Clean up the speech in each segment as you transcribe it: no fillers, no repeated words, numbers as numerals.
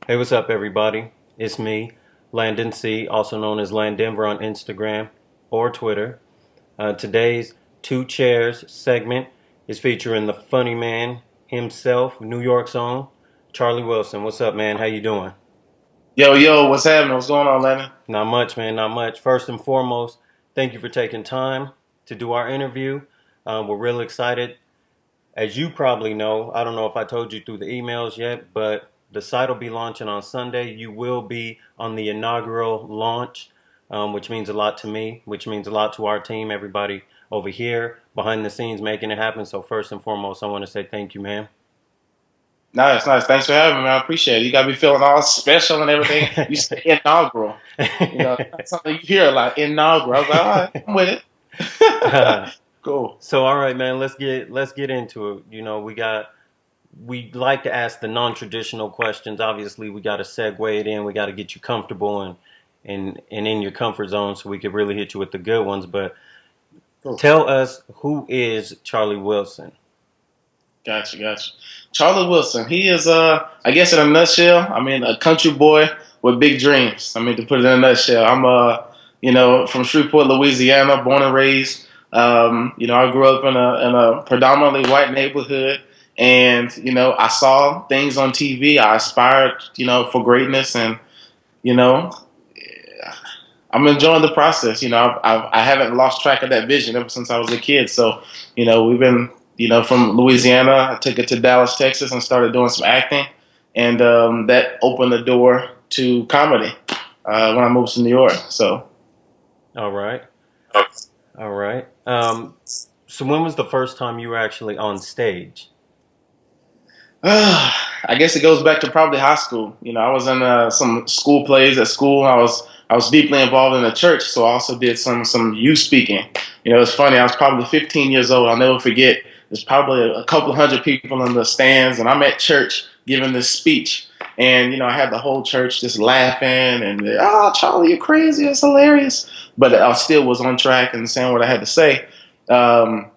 Hey, what's up, everybody? It's me, Landon C., also known as Landenver on Instagram or Twitter. Today's Two Chairs segment is featuring the funny man himself, New York's own, Charlie Wilson. What's up, man? How you doing? Yo, yo, what's happening? What's going on, Lennon? Not much, man, not much. First and foremost, thank you for taking time to do our interview. We're real excited. As you probably know, I don't know if I told you through the emails yet, but the site will be launching on Sunday. You will be on the inaugural launch, which means a lot to me, which means a lot to our team, everybody over here behind the scenes making it happen. So first and foremost, I want to say thank you, man. Nice, nice. Thanks for having me, man. I appreciate it. You got me feeling all special and everything. You say inaugural. That's something you hear a lot. Inaugural. I was like, all right, I'm with it. Cool. So all right, man, let's get into it. We like to ask the non-traditional questions. Obviously, we got to segue it in. We got to get you comfortable and in your comfort zone so we could really hit you with the good ones. But Cool. tell us, who is Charlie Wilson? Gotcha, gotcha. Charlie Wilson. He is, I guess, in a nutshell. I mean, a country boy with big dreams. I mean, to put it in a nutshell, I'm, from Shreveport, Louisiana, born and raised. I grew up in a predominantly white neighborhood, and I saw things on TV. I aspired, for greatness, and you know, I'm enjoying the process. I haven't lost track of that vision ever since I was a kid. So, we've been, from Louisiana. I took it to Dallas, Texas, and started doing some acting, and that opened the door to comedy when I moved to New York. So, All right, all right. So when was the first time you were actually on stage? I guess it goes back to probably high school. I was in some school plays at school. I was deeply involved in the church, so I also did some youth speaking. It's funny. I was probably 15 years old. I'll never forget. There's probably a couple hundred people in the stands, and I'm at church giving this speech. And I had the whole church just laughing and Charlie, you're crazy, it's hilarious. But I still was on track and saying what I had to say. Um,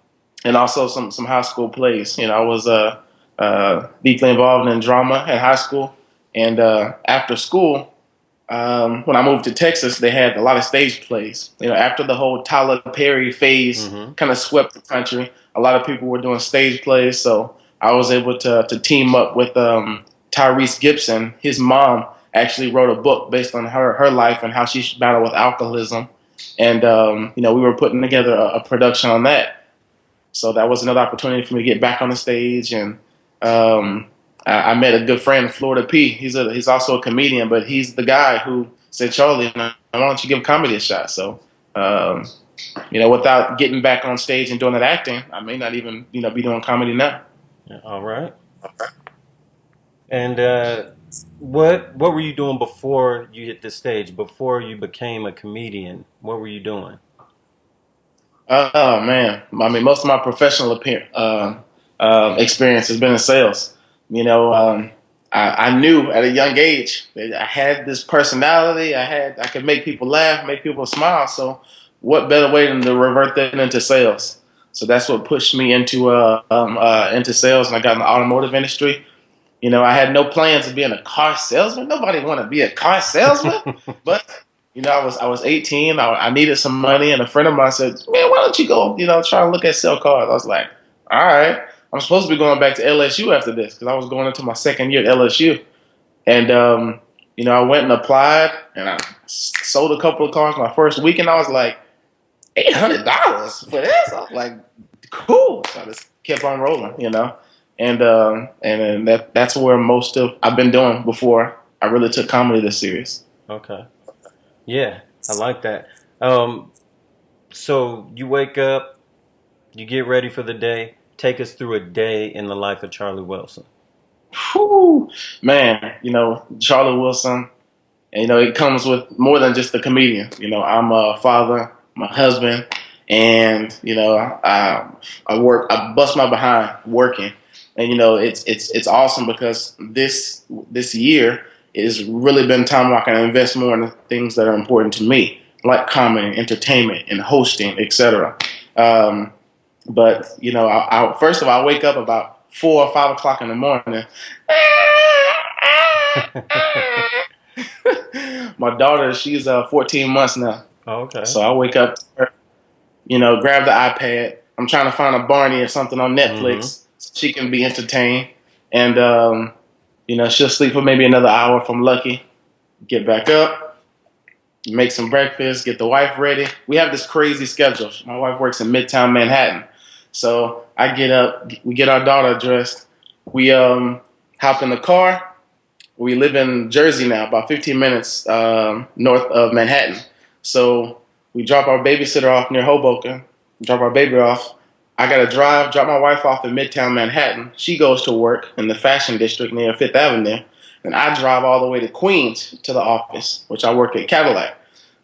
and also some high school plays. I was deeply involved in drama at high school, and after school, when I moved to Texas, they had a lot of stage plays. After the whole Tyler Perry phase Mm-hmm. kind of swept the country, a lot of people were doing stage plays. So I was able to team up with Tyrese Gibson. His mom actually wrote a book based on her life and how she battled with alcoholism, and we were putting together a production on that. So that was another opportunity for me to get back on the stage, and I met a good friend, Florida P. He's also a comedian, but he's the guy who said, Charlie, why don't you give comedy a shot? So, without getting back on stage and doing that acting, I may not even be doing comedy now. Yeah, all right. And what were you doing before you hit this stage? Before you became a comedian, what were you doing? Oh man, I mean, most of my professional experience has been in sales. I knew at a young age that I had this personality. I could make people laugh, make people smile. So, what better way than to revert that into sales? So that's what pushed me into sales, and I got in the automotive industry. I had no plans of being a car salesman. Nobody want to be a car salesman, but I was 18. I needed some money, and a friend of mine said, "Man, why don't you go, try and look at sell cars?" I was like, "All right." I'm supposed to be going back to LSU after this because I was going into my second year at LSU, and I went and applied, and I sold a couple of cars my first week, and I was like, $800 for this. I was like, cool. So I just kept on rolling. And then that's where most of I've been doing before I really took comedy this serious. Okay. Yeah, I like that. Um, so you wake up, you get ready for the day. Take us through a day in the life of Charlie Wilson. Whew, man, Charlie Wilson, and it comes with more than just the comedian. I'm a father, I'm a husband, and I bust my behind working, and it's awesome because this year it has really been time where I can invest more in the things that are important to me, like comedy, entertainment, and hosting, etc. Um, but first of all, I wake up about 4 or 5 o'clock in the morning. My daughter, she's 14 months now. Okay. So I wake up, grab the iPad. I'm trying to find a Barney or something on Mm-hmm. Netflix so she can be entertained. And, she'll sleep for maybe another hour if I'm lucky. Get back up, make some breakfast, get the wife ready. We have this crazy schedule. My wife works in Midtown Manhattan. So I get up, we get our daughter dressed. We hop in the car. We live in Jersey now, about 15 minutes north of Manhattan. So we drop our babysitter off near Hoboken, drop our baby off. I got to drop my wife off in Midtown Manhattan. She goes to work in the fashion district near Fifth Avenue. And I drive all the way to Queens to the office, which I work at Cadillac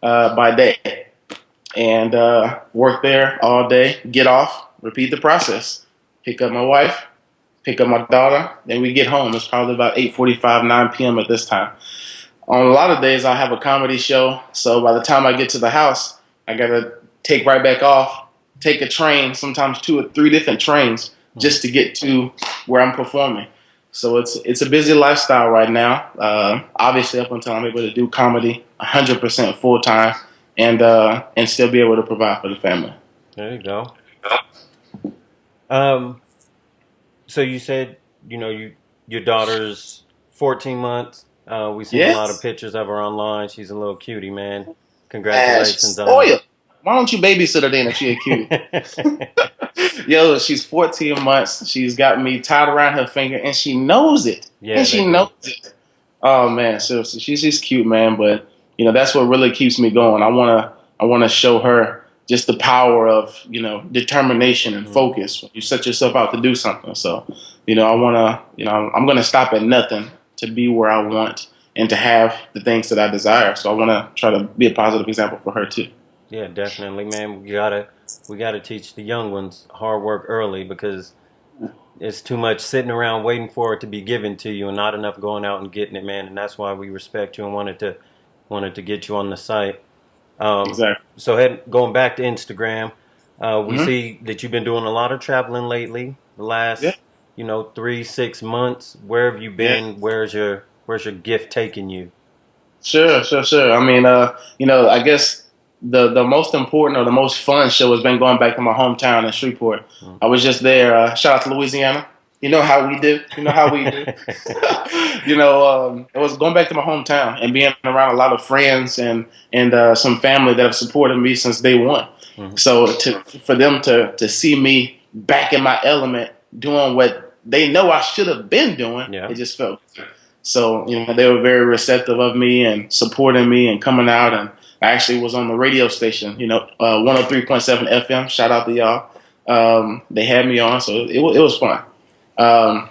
by day. And work there all day, get off, repeat the process. Pick up my wife, pick up my daughter, then we get home. It's probably about 8:45, 9 p.m. at this time. On a lot of days, I have a comedy show, so by the time I get to the house, I gotta take right back off, take a train, sometimes 2 or 3 different trains, just to get to where I'm performing. So it's a busy lifestyle right now. Obviously, up until I'm able to do comedy 100% full time, and still be able to provide for the family. There you go. Um, so you said, your daughter's 14 months. We seen a lot of Yes. pictures of her online. She's a little cutie, man. She's Congratulations on spoiled. Why don't you babysit her then if she a cutie? it. Yo, she's 14 months. She's got me tied around her finger, and she knows it. And Yeah, they she do. knows it. Oh man, seriously, she's cute, man. But that's what really keeps me going. I wanna show her just the power of determination and Mm. focus when you set yourself out to do something. So I wanna I'm gonna stop at nothing to be where I want and to have the things that I desire. So I wanna try to be a positive example for her too. Yeah, definitely, man. We gotta teach the young ones hard work early because it's too much sitting around waiting for it to be given to you and not enough going out and getting it, man. And that's why we respect you and wanted to get you on the site. Exactly. So going back to Instagram, we Hmm. see that you've been doing a lot of traveling lately. The Yeah. last, 3, 6 months. Where have you Yeah. been? Where's your gift taking you? Sure. I mean, I guess the most important or the most fun show has been going back to my hometown in Shreveport. Mm. I was just there. Shout out to Louisiana. You know how we do. You know how we do. It was going back to my hometown and being around a lot of friends and some family that have supported me since day one. Mhm. So for them to see me back in my element, doing what they know I should have been doing, Yeah. it just felt good. So they were very receptive of me and supporting me and coming out. And I actually was on the radio station, 103.7 FM. Shout out to y'all. They had me on, so it was fun. Um,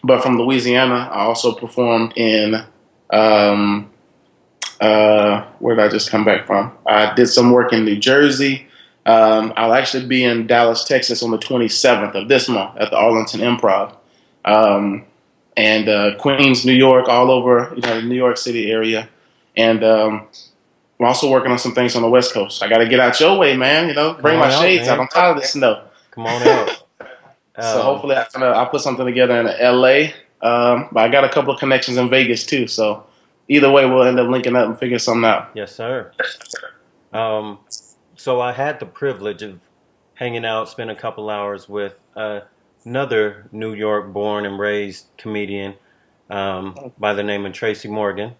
but from Louisiana, I also performed in um, where did I just come back from? I did some work in New Jersey. I'll actually be in Dallas, Texas on the 27th of this month at the Arlington Improv. Um, and Queens, New York, all over the New York City area. And I'm also working on some things on the West Coast. I got to get out your way, man. Come Bring my on out, shades out. man. I'm tired of the snow. Come on out. So Um, hopefully I'll put something together in LA. But I got a couple of connections in Vegas too. So either way, we'll end up linking up and figure something out. yes, sir. Um, so I had the privilege of hanging out, spent a couple hours with another New York born and raised comedian by the name of Tracy Morgan.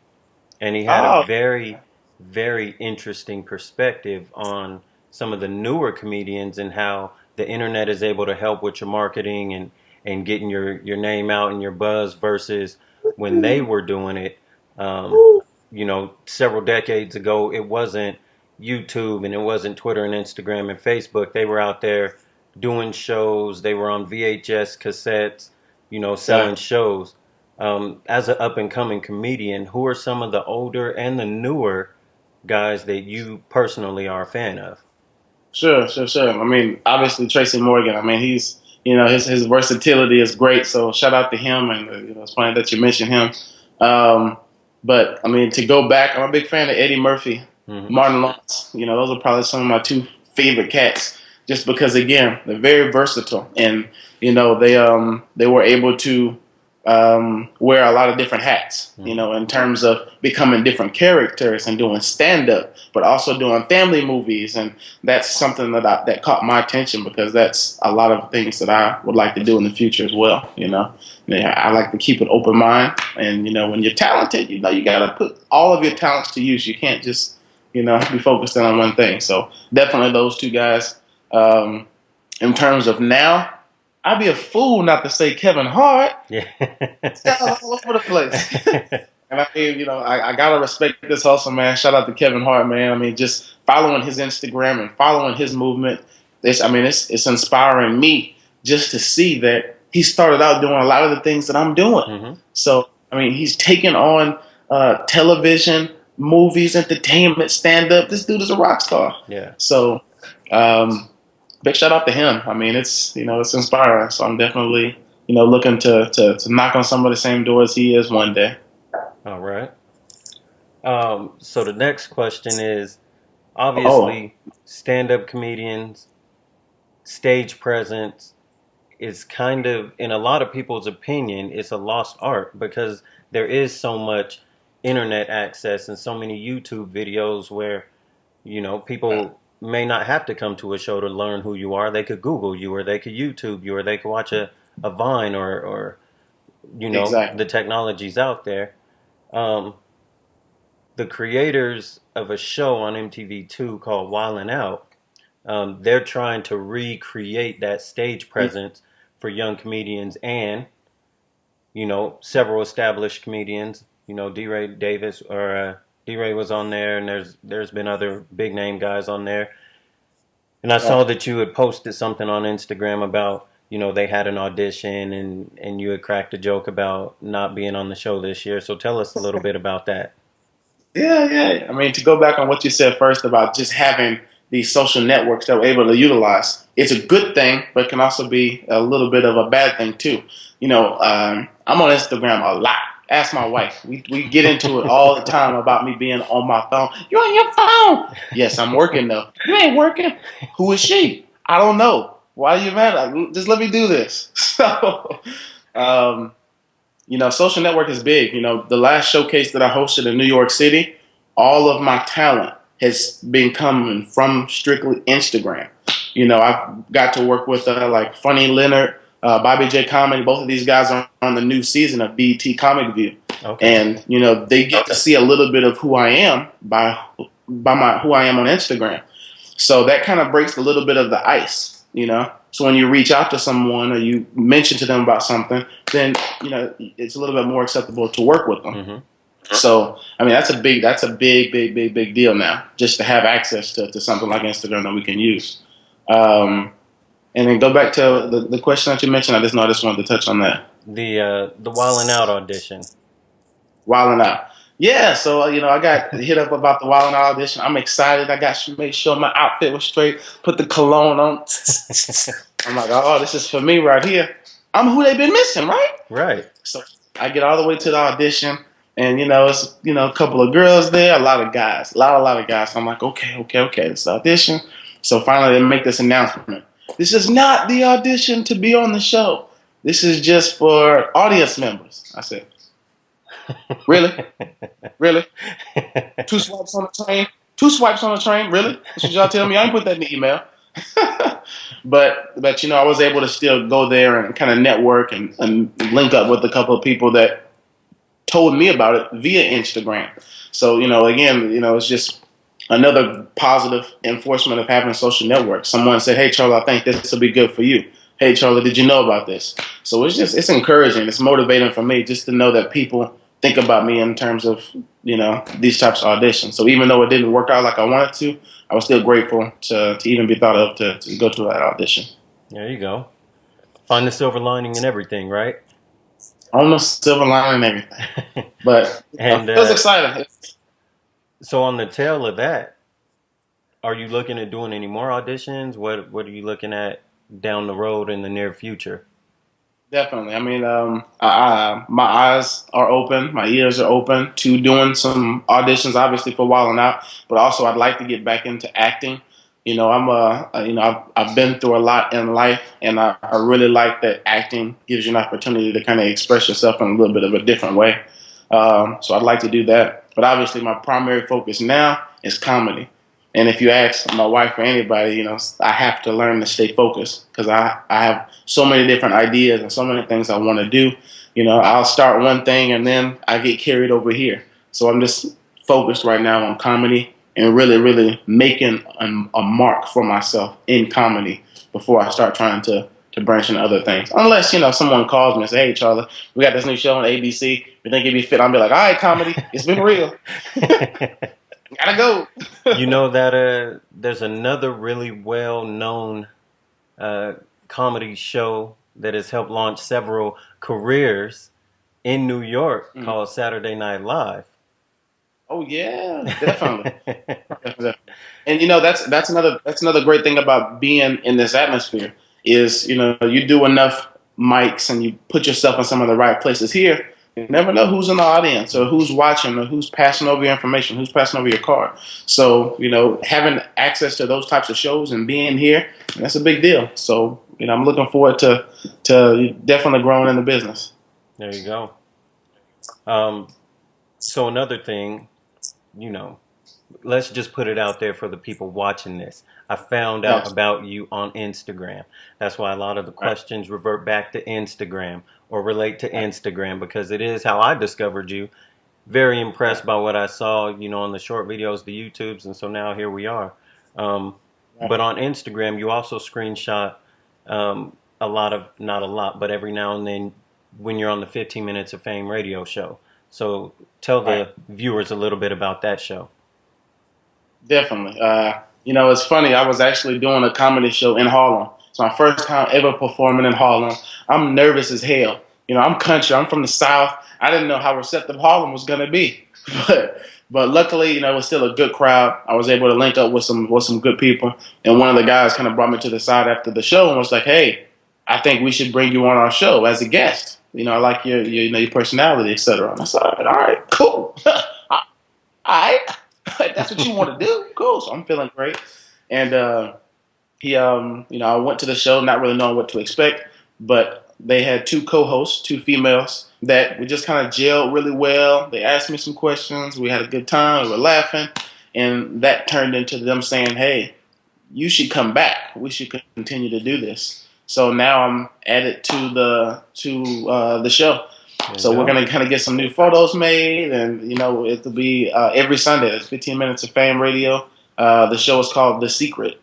And he had a Oh, very, very interesting perspective on some of the newer comedians and how the internet is able to help with your marketing and getting your name out and your buzz versus when they were doing it. Um, Several decades ago, it wasn't YouTube and it wasn't Twitter and Instagram and Facebook. They were out there doing shows. They were on VHS cassettes, selling exactly. shows. As an up and coming comedian, who are some of the older and the newer guys that you personally are a fan of? Sure. I mean, obviously Tracy Morgan. I mean, he's his versatility is great. So shout out to him, and it's funny that you mentioned him. Um, but I mean, to go back, I'm a big fan of Eddie Murphy, Hmm. Martin Lawrence. Those are probably some of my two favorite cats, just because again they're very versatile, and they were able to wear a lot of different hats, you Mm-hmm. know, in terms of becoming different characters and doing stand up, but also doing family movies. And that's something that caught my attention because that's a lot of things that I would like to do in the future as well. You know, yeah, I like to keep an open mind. And, you know, when you're talented, you know, you got to put all of your talents to use. You can't just, you know, be focused on one thing. So definitely those two guys. In terms of now, I'd be a fool not to say Kevin Hart. Yeah. This guy's all over the place. And I mean, you know, I gotta respect this hustle, man. Shout out to Kevin Hart, man. I mean, just following his Instagram and following his movement. It's inspiring me just to see that he started out doing a lot of the things that I'm doing. Mm-hmm. So, I mean, he's taking on television, movies, entertainment, stand up. This dude is a rock star. Yeah. So, um, big shout out to him. I mean, it's inspiring. So I'm definitely looking to knock on some of the same doors he is one day. All right. So the next question is Oh, obviously stand-up comedians, stage presence is kind of, in a lot of people's opinion, it's a lost art because there is so much internet access and so many YouTube videos where, people may not have to come to a show to learn who you are. They could Google you or they could YouTube you or they could watch a Vine or exactly. the technology's out there. Um, the creators of a show on MTV2 called Wildin' Out, they're trying to recreate that stage presence for young comedians and, several established comedians. D. Ray Davis or D. Ray was on there, and there's been other big name guys on there. And I saw Right. that you had posted something on Instagram about, they had an audition and you had cracked a joke about not being on the show this year. So tell us a little bit about that. Yeah, yeah. I mean, to go back on what you said first about just having these social networks that we're able to utilize, it's a good thing, but can also be a little bit of a bad thing too. I'm on Instagram a lot. Ask my wife. We get into it all the time about me being on my phone. You're on your phone. Yes, I'm working though. You ain't working. Who is she? I don't know. Why are you mad? Just let me do this. So, um, social network is big. The last showcase that I hosted in New York City, all of my talent has been coming from strictly Instagram. I've got to work with like Funny Leonard, Bobby J. Comedy. Both of these guys are on the new season of BET Comic View, Okay. and they get to see a little bit of who I am by my who I am on Instagram. So that kind of breaks a little bit of the ice. So when you reach out to someone or you mention to them about something, then it's a little bit more acceptable to work with them. Mm-hmm. So I mean that's a big deal now, just to have access to something like Instagram that we can use. Um, and then go back to the question that you mentioned. I just wanted to touch on that. The Wildin' Out audition. Wilding out. Yeah, so I got hit up about the Wilding Out audition. I'm excited. I got to make sure my outfit was straight. Put the cologne on. I'm like, oh, this is for me right here. I'm who they've been missing, right? Right. So I get all the way to the audition, and it's a couple of girls there, a lot of guys, a lot of guys. So I'm like, okay, it's the audition. So finally, they make this announcement. This is not the audition to be on the show. This is just for audience members. I said, really? Really? Two swipes on the train? Two swipes on the train? Really? That's what y'all tell me? I ain't put that in the email. but I was able to still go there and kind of network and link up with a couple of people that told me about it via Instagram. So, again, it's just another positive enforcement of having social networks. Someone said, hey, Charlie, I think this will be good for you. Hey, Charlie, did you know about this? So it's encouraging. It's motivating for me just to know that people think about me in terms of, these types of auditions. So even though it didn't work out like I wanted to, I was still grateful to even be thought of to go to that audition. There you go. Find the silver lining in everything, right? Almost silver lining and everything. But And it was exciting. so on the tail of that, are you looking at doing any more auditions? What are you looking at down the road in the near future? Definitely. I mean, my eyes are open, my ears are open to doing some auditions, obviously for Wildin' Out, but also I'd like to get back into acting. I've been through a lot in life, and I really like that acting gives you an opportunity to kind of express yourself in a little bit of a different way. So I'd like to do that. But obviously, my primary focus now is comedy. And if you ask my wife or anybody, I have to learn to stay focused because I have so many different ideas and so many things I want to do. I'll start one thing and then I get carried over here. So I'm just focused right now on comedy and really, really making a mark for myself in comedy before I start trying to branch into other things. Unless, someone calls me and say, hey, Charlie, we got this new show on ABC. We think it'd be fit. I'll be like, all right, comedy, it's been real. Gotta go. You know that there's another really well-known uh, comedy show that has helped launch several careers in New York Mm. called Saturday Night Live. Oh yeah, definitely. Definitely. And that's another great thing about being in this atmosphere is you do enough mics and you put yourself in some of the right places here. You never know who's in the audience or who's watching or who's passing over your information, who's passing over your card. So having access to those types of shows and being here, that's a big deal. So I'm looking forward to definitely growing in the business. There you go. Um, so another thing, you know, let's just put it out there for the people watching this. I found out Yes. about you on Instagram. That's why a lot of the Right. questions revert back to Instagram or relate to Right. Instagram because it is how I discovered you. Very impressed Right. by what I saw, on the short videos, the YouTubes, and so now here we are. Um, Right. but on Instagram, you also screenshot a lot of, not a lot, but every now and then when you're on the 15 Minutes of Fame radio show. So tell Right. the viewers a little bit about that show. Definitely. It's funny. I was actually doing a comedy show in Harlem. It's my first time ever performing in Harlem. I'm nervous as hell. I'm country. I'm from the South. I didn't know how receptive Harlem was gonna be, but luckily, it was still a good crowd. I was able to link up with some good people, and one of the guys kind of brought me to the side after the show and was like, "Hey, I think we should bring you on our show as a guest. I like your personality, etc." And I said, "All right, cool." All right, that's what you want to do. Cool. So I'm feeling great. And I went to the show not really knowing what to expect, but they had two co-hosts, two females that we just kind of gelled really well. They asked me some questions. We had a good time. We were laughing, and that turned into them saying, "Hey, you should come back. We should continue to do this." So now I'm added to the show. There you So we're go. gonna kind of get some new photos made, and it'll be every Sunday. It's 15 minutes of fame radio. The show is called The Secret.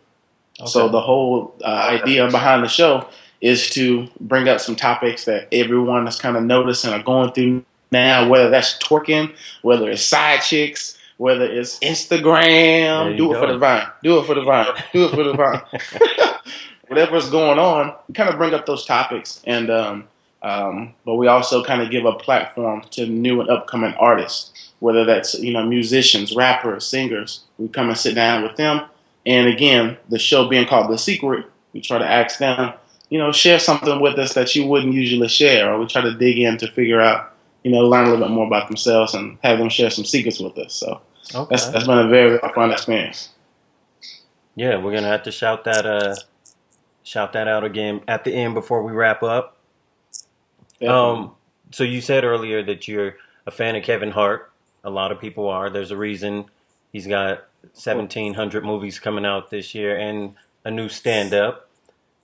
So Okay. the whole idea behind the show is to bring up some topics that everyone is kind of noticing or going through now, whether that's twerking, whether it's side chicks, whether it's There Instagram. you Do it for the go. vine. Do it for the vine. Do it for the vine. Whatever's going on, kind of bring up those topics, and but we also kind of give a platform to new and upcoming artists, whether that's musicians, rappers, singers. We come and sit down with them, and again, the show being called The Secret, we try to ask them, share something with us that you wouldn't usually share, or we try to dig in to figure out, learn a little bit more about themselves and have them share some secrets with us. So that's Okay. that's been a very, very fun experience. Yeah, we're gonna have to shout that out again at the end before we wrap up. Definitely. Um, so you said earlier that you're a fan of Kevin Hart. A lot of people are. There's a reason he's got 1,700 movies coming out this year and a new stand-up.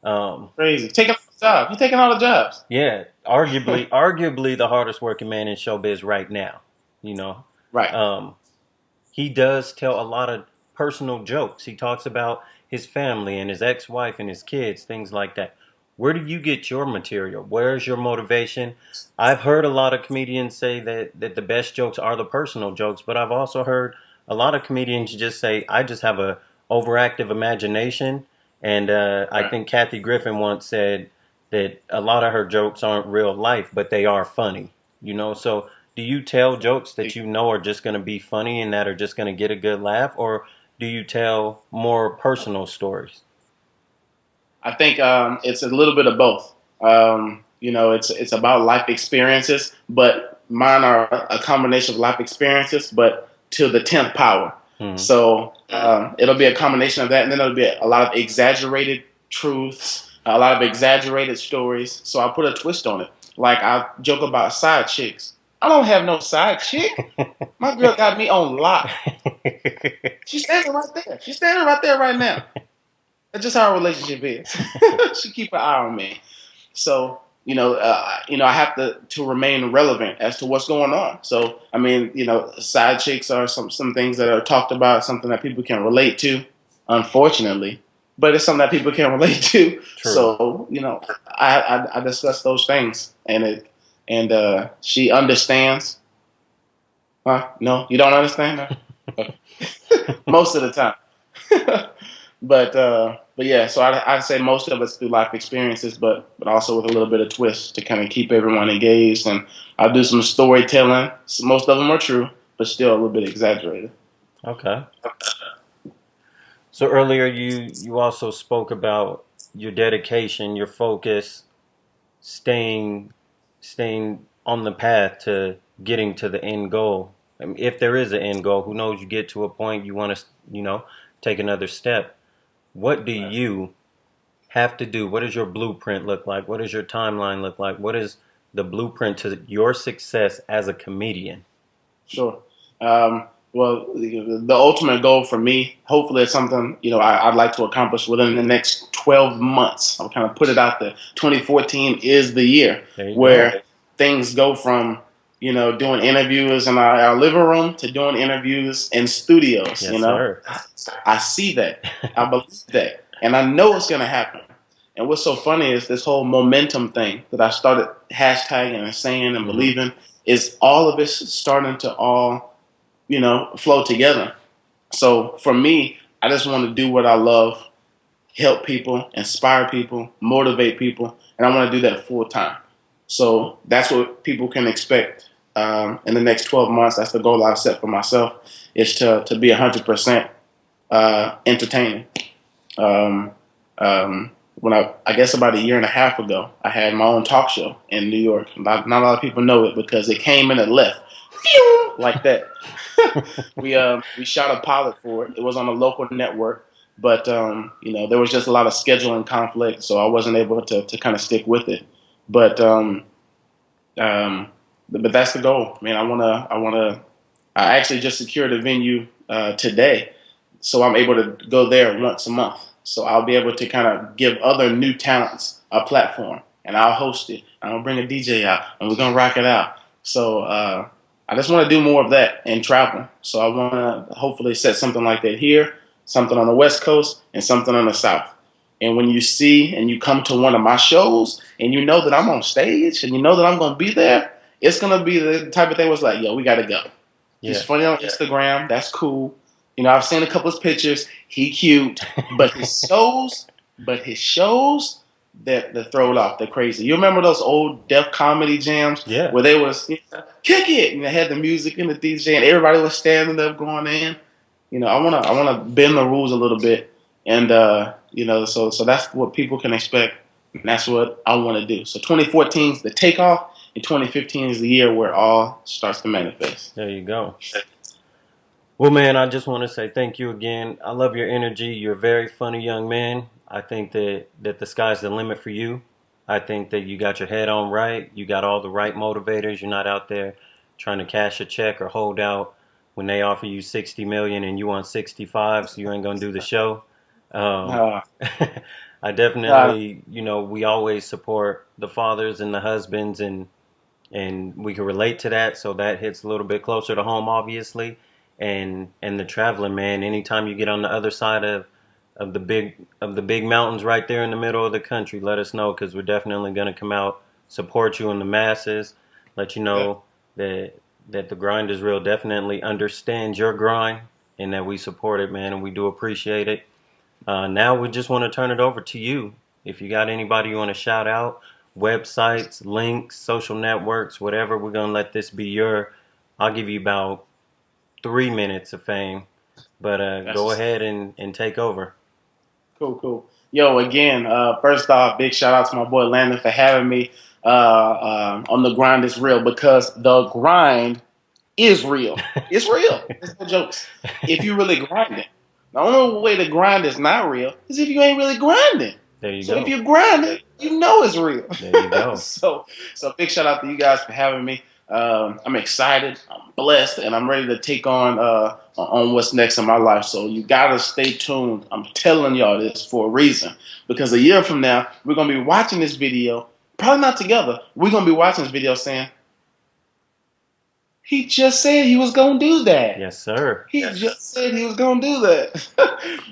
Um, Crazy. Taking all the jobs. You're taking all the jobs. yeah, arguably the hardest working man in showbiz right now. You know, Right. um, he does tell a lot of personal jokes. He talks about his family and his ex-wife and his kids, things like that. Where do you get your material? Where's your motivation? I've heard a lot of comedians say that the best jokes are the personal jokes, but I've also heard a lot of comedians just say, I just have a overactive imagination. And I Right. think Kathy Griffin once said that a lot of her jokes aren't real life, but they are funny. So do you tell jokes that you know are just going to be funny and that are just going to get a good laugh, or do you tell more personal stories? I think it's a little bit of both. It's about life experiences, but mine are a combination of life experiences, but to the 10th power. Hmm. So it'll be a combination of that, and then it'll be a lot of exaggerated truths, a lot of exaggerated stories. So I put a twist on it. Like I joke about side chicks. I don't have no side chick. My girl got me on lock. She's standing right there. She's standing right there right now. That's just how our relationship is. She keep an eye on me. So I have to remain relevant as to what's going on. So I mean, side chicks are some things that are talked about, something that people can relate to, unfortunately, but it's something that people can relate to. True. So I discuss those things, and she understands. Huh? No, you don't understand? No? Okay. Most of the time. But yeah, so I'd say most of it's through life experiences, but also with a little bit of twist to kind of keep everyone engaged. And I'll do some storytelling. So most of them are true, but still a little bit exaggerated. Okay. So earlier you also spoke about your dedication, your focus, staying staying on the path to getting to the end goal. I mean, if there is an end goal, who knows? You get to a point you want to, take another step. What do Right. you have to do? What does your blueprint look like? What does your timeline look like? What is the blueprint to your success as a comedian? Sure. Well, the ultimate goal for me, hopefully, it's something I'd like to accomplish within the next 12 months. I'll kind of put it out there. 2014 is the year There you go. where things go from doing interviews in our living room to doing interviews in studios. Yes, sir. I see that, I believe that, and I know it's going to happen. And what's so funny is this whole momentum thing that I started hashtagging and saying and Hmm. believing is all of it's starting to all flow together. So for me, I just want to do what I love, help people, inspire people, motivate people, and I want to do that full time. So that's what people can expect in the next 12 months. That's the goal I've set for myself, is to be 100% entertaining. Um, when I guess about a year and a half ago, I had my own talk show in New York. Not a lot of people know it because it came and it left, phew, like that. We shot a pilot for it. It was on a local network, but there was just a lot of scheduling conflict, so I wasn't able to kind of stick with it. But um, but that's the goal, man. I wanna. I actually just secured a venue today, so I'm able to go there once a month. So I'll be able to kind of give other new talents a platform, and I'll host it. I'll bring a DJ out, and we're gonna rock it out. So I just want to do more of that and travel. So I want to hopefully set something like that here, something on the West Coast, and something on the South. And when you see and you come to one of my shows, and you know that I'm on stage, and you know that I'm gonna be there, it's gonna be the type of thing where it's like, yo, we gotta go. He's Yeah. funny on Instagram. That's cool. I've seen a couple of pictures. He cute, but his shows that throw it off. They're crazy. You remember those old Def Comedy jams Yeah. where they was kick it, and they had the music and the DJ, and everybody was standing up going in. I wanna bend the rules a little bit, and so that's what people can expect, and that's what I want to do. So 2014 is the takeoff, and 2015 is the year where it all starts to manifest. There you go. Well, man, I just want to say thank you again. I love your energy. You're a very funny young man. I think that the sky's the limit for you. I think that you got your head on right. You got all the right motivators. You're not out there trying to cash a check or hold out when they offer you 60 million and you want 65, so you ain't gonna do the show. Um, Uh, I uh, definitely, we always support the fathers and the husbands, and we can relate to that. So that hits a little bit closer to home, obviously. And the traveling, man. Anytime you get on the other side of the big mountains, right there in the middle of the country, let us know because we're definitely gonna come out, support you in the masses, let you yeah, know that that the grind is real. Definitely understand your grind and that we support it, man, and we do appreciate it. Now we just want to turn it over to you. If you got anybody you want to shout out, websites, links, social networks, whatever, we're gonna let this be your. I'll give you about 3 minutes of fame, but that's go just ahead and take over. cool. Yo, again, first off, big shout out to my boy Landon for having me on the grind is real because the grind is real. It's real. It's no jokes. If you really grind it. The only way to grind is not real is if you ain't really grinding. There you So if go. you're grinding, you know it's real. There you go. So big shout out to you guys for having me. I'm excited, I'm blessed, and I'm ready to take on what's next in my life. So you gotta stay tuned. I'm telling y'all this for a reason, because a year from now we're gonna be watching this video, probably not together. We're gonna be watching this video saying, he just said he was gonna do that. Yes, sir. He just said he was gonna do that.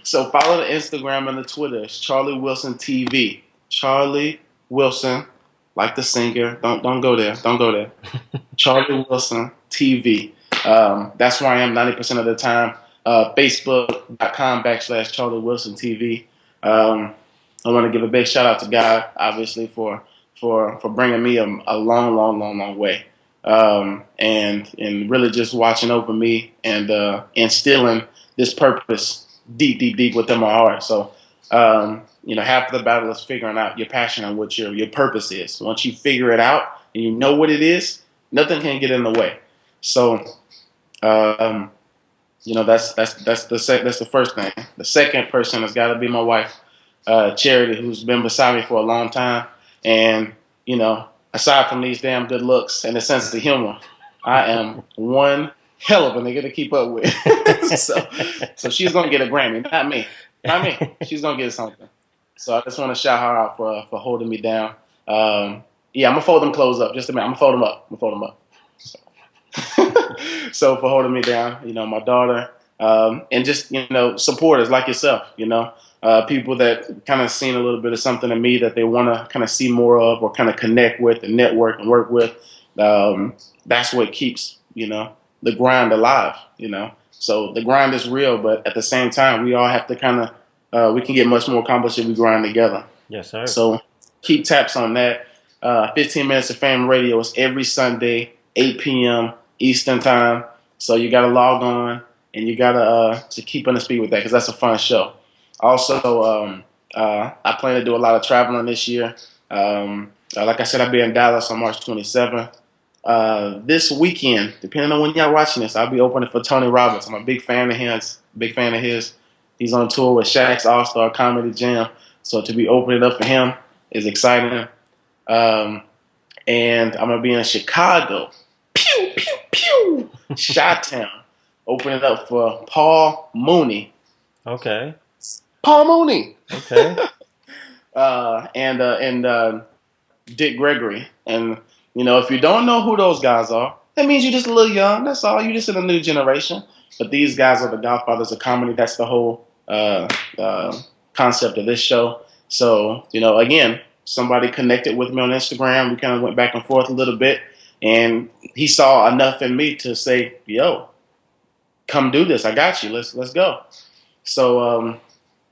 So follow the Instagram and the Twitter. It's Charlie Wilson TV. Charlie Wilson, like the singer. Don't go there. Don't go there. Charlie Wilson TV. That's where I am 90% of the time. Facebook.com/Charlie Wilson TV. I want to give a big shout out to God, obviously, for bringing me a long way. And really just watching over me and instilling this purpose deep within my heart. So, half of the battle is figuring out your passion and what your purpose is. Once you figure it out and you know what it is, nothing can get in the way. So, that's the first thing. The second person has got to be my wife, Chairzz, who's been beside me for a long time. And, aside from these damn good looks and a sense of humor, I am one hell of a nigga to keep up with. so she's gonna get a Grammy, not me. She's gonna get something. So I just want to shout her out for holding me down. I'm gonna fold them clothes up. Just a minute. I'm gonna fold them up. So for holding me down, my daughter, and just supporters like yourself, people that kind of seen a little bit of something in me that they want to kind of see more of or kind of connect with and network and work with. That's what keeps, the grind alive, So the grind is real, but at the same time, we all have to kind of, we can get much more accomplished if we grind together. Yes, sir. So keep taps on that. 15 Minutes of Fame Radio is every Sunday, 8 p.m. Eastern Time. So you got to log on and you got to keep on the speed with that because that's a fun show. Also, I plan to do a lot of traveling this year. Like I said, I'll be in Dallas on March 27th. This weekend, depending on when y'all watching this, I'll be opening for Tony Roberts. I'm a big fan of his. He's on tour with Shaq's All-Star Comedy Jam. So to be opening up for him is exciting. And I'm going to be in Chicago. Pew, pew, pew. Chi-Town. Opening up for Paul Mooney. Okay. Paul Mooney. Okay. And Dick Gregory. And, if you don't know who those guys are, that means you're just a little young. That's all. You're just in a new generation. But these guys are the godfathers of comedy. That's the whole concept of this show. So, again, somebody connected with me on Instagram. We kind of went back and forth a little bit. And he saw enough in me to say, yo, come do this. I got you. Let's go. So,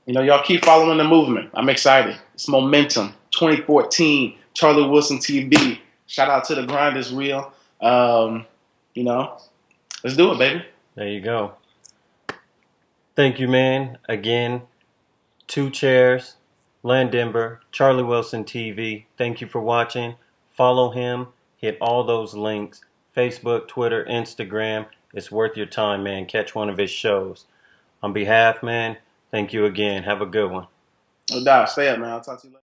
y'all keep following the movement. I'm excited. It's momentum. 2014, Charlie Wilson TV. Shout out to the grind is real. Let's do it, baby. There you go. Thank you, man. Again, 2 Chairzz, Len Denver, Charlie Wilson TV. Thank you for watching. Follow him. Hit all those links. Facebook, Twitter, Instagram. It's worth your time, man. Catch one of his shows. On behalf, man, thank you again. Have a good one. No doubt. Stay up, man. I'll talk to you later.